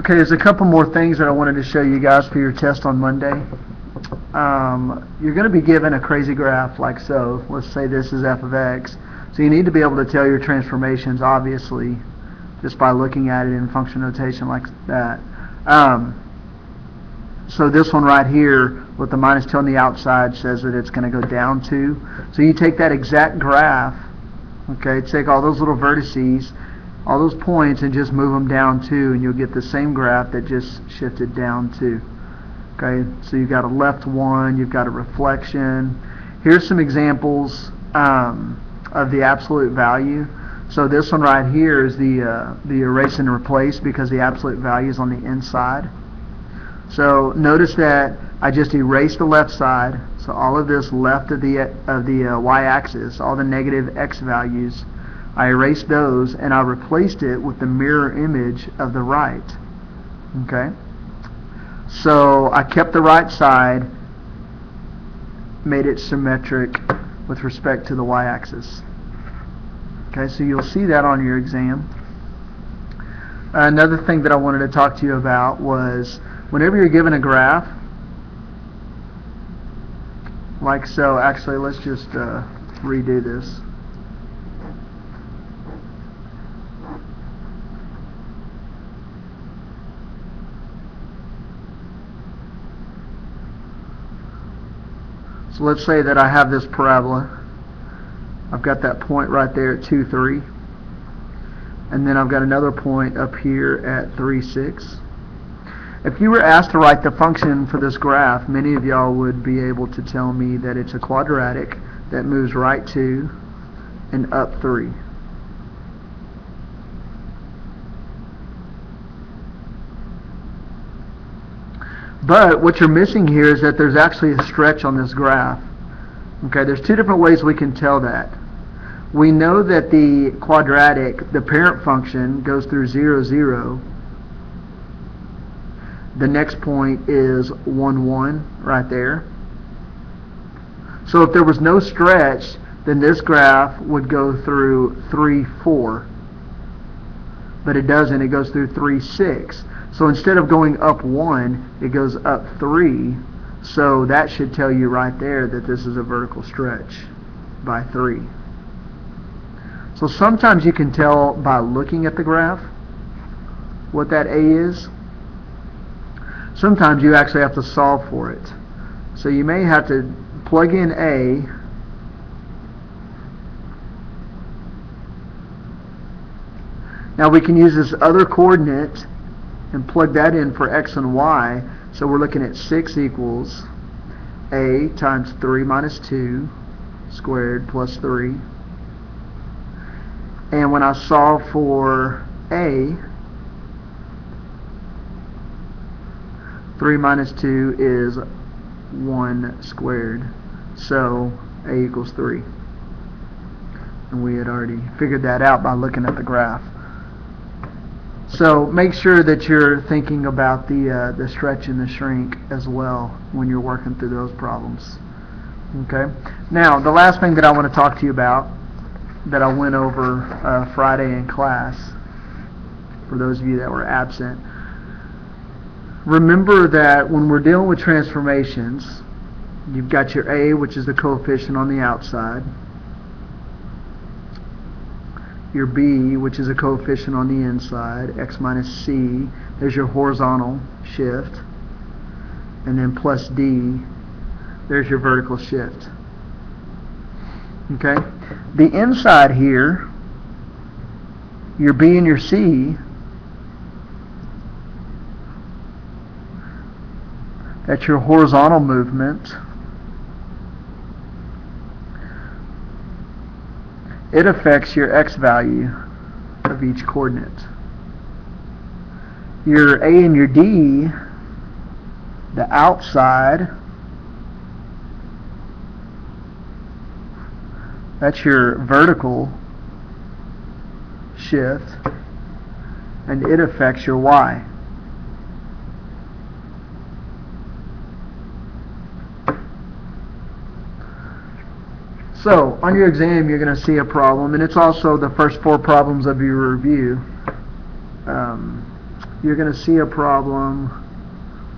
Okay, there's a couple more things that I wanted to show you guys for your test on Monday. You're going to be given a crazy graph like so. Let's say this is f of x. So you need to be able to tell your transformations, obviously, just by looking at it in function notation like that. So this one right here with the minus 2 on the outside says that it's going to go down 2. So you take that exact graph, okay, take all those little vertices, all those points, and just move them down 2, and you'll get the same graph that just shifted down 2. Okay, so you've got a left 1, you've got a reflection. Here's some examples of the absolute value. So this one right here is the erase and replace, because the absolute value is on the inside. So notice that I just erased the left side, so all of this left of the y-axis, all the negative x values, I erased those and I replaced it with the mirror image of the right. Okay? So I kept the right side, made it symmetric with respect to the y-axis. Okay, so you'll see that on your exam. Another thing that I wanted to talk to you about was whenever you're given a graph, like so, actually let's just redo this. So let's say that I have this parabola. I've got that point right there at 2, 3. And then I've got another point up here at 3, 6. If you were asked to write the function for this graph, many of y'all would be able to tell me that it's a quadratic that moves right 2 and up 3. But what you're missing here is that there's actually a stretch on this graph. Okay, there's two different ways we can tell that. We know that the quadratic, the parent function, goes through 0, 0. The next point is 1, 1 right there. So if there was no stretch, then this graph would go through 3, 4. But it doesn't, it goes through 3, 6. So instead of going up 1, it goes up 3. So that should tell you right there that this is a vertical stretch by 3. So sometimes you can tell by looking at the graph what that A is. Sometimes you actually have to solve for it. So you may have to plug in A, now we can use this other coordinate and plug that in for x and y. So we're looking at 6 equals A times 3 minus 2 squared plus 3. And when I solve for A, 3 minus 2 is 1 squared. So A equals 3. And we had already figured that out by looking at the graph. So make sure that you're thinking about the stretch and the shrink as well when you're working through those problems. Okay. Now, the last thing that I want to talk to you about that I went over Friday in class, for those of you that were absent, remember that when we're dealing with transformations, you've got your A, which is the coefficient on the outside, your B, which is a coefficient on the inside, x minus C, there's your horizontal shift, and then plus D, there's your vertical shift. Okay? The inside here, your B and your C, that's your horizontal movement. It affects your x value of each coordinate. Your A and your D, the outside, that's your vertical shift, and it affects your y. So, on your exam, you're going to see a problem, and it's also the first 4 problems of your review. you're going to see a problem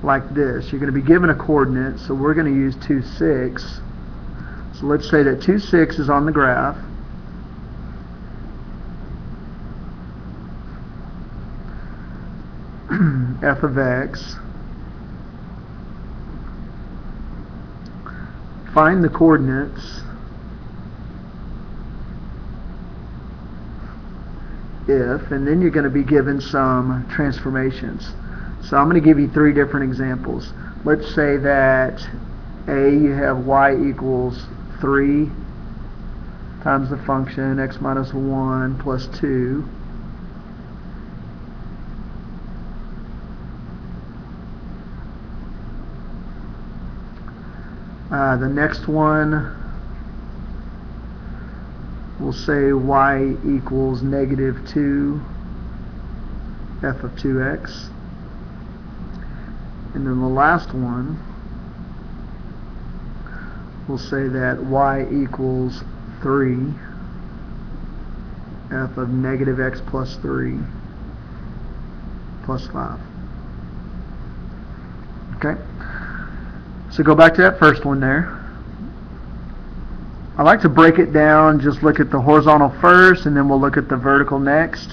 like this. You're going to be given a coordinate, so we're going to use 2, 6. So let's say that 2, 6 is on the graph. F of x. Find the coordinates if, and then you're going to be given some transformations. So I'm going to give you 3 different examples. Let's say that A, you have y equals 3 times the function x minus 1 plus 2. The next one, we'll say y equals negative 2 f of 2x. And then the last one, we'll say that y equals 3 f of negative x plus 3 plus 5. Okay? So go back to that first one there. I like to break it down, just look at the horizontal first, and then we'll look at the vertical next.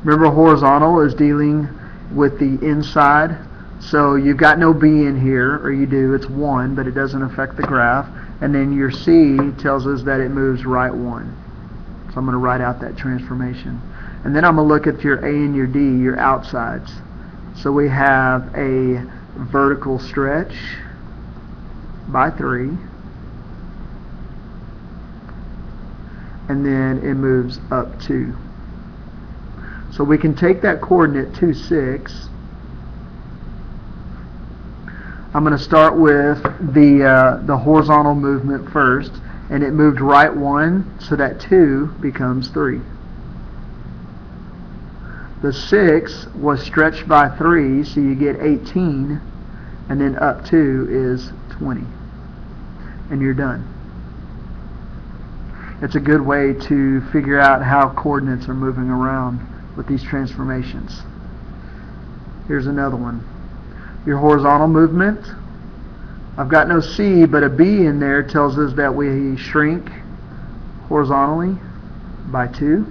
Remember, horizontal is dealing with the inside. So you've got no B in here, or you do, it's 1, but it doesn't affect the graph. And then your C tells us that it moves right 1. So I'm going to write out that transformation. And then I'm going to look at your A and your D, your outsides. So we have a vertical stretch by 3, and then it moves up 2. So we can take that coordinate 2, 6. I'm going to start with the horizontal movement first, and it moved right 1, so that 2 becomes 3. The 6 was stretched by 3, so you get 18, and then up 2 is 20. And you're done. It's a good way to figure out how coordinates are moving around with these transformations. Here's another one. Your horizontal movement. I've got no C, but a B in there tells us that we shrink horizontally by 2.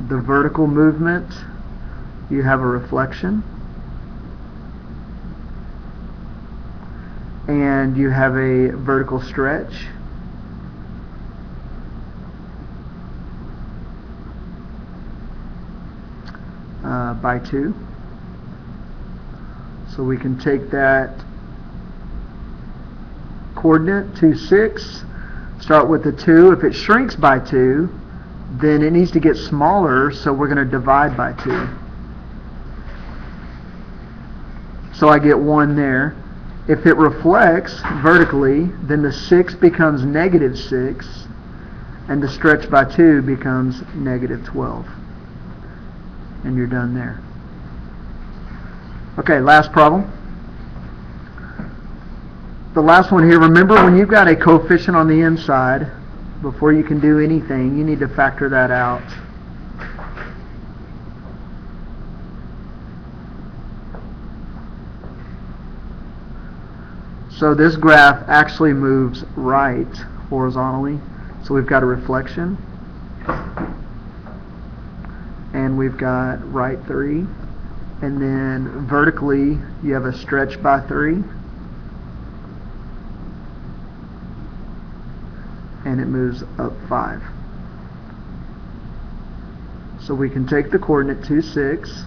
The vertical movement, you have a reflection, and you have a vertical stretch, by 2. So we can take that coordinate 2, 6, start with the 2. If it shrinks by 2, then it needs to get smaller, so we're going to divide by 2. So I get 1 there. If it reflects vertically, then the 6 becomes negative 6, and the stretch by 2 becomes negative 12. And you're done there. Okay, last problem. The last one here, remember when you've got a coefficient on the inside, before you can do anything, you need to factor that out. So this graph actually moves right horizontally. So we've got a reflection, and we've got right 3, and then vertically you have a stretch by 3, and it moves up 5. So we can take the coordinate 2, 6.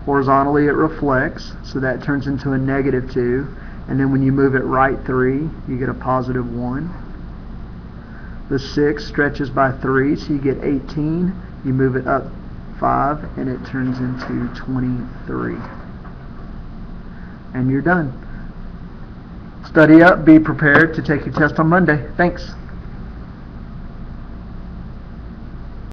Horizontally it reflects, so that turns into a negative 2. And then when you move it right 3, you get a positive 1. The 6 stretches by 3, so you get 18. You move it up 5, and it turns into 23. And you're done. Study up, be prepared to take your test on Monday. Thanks.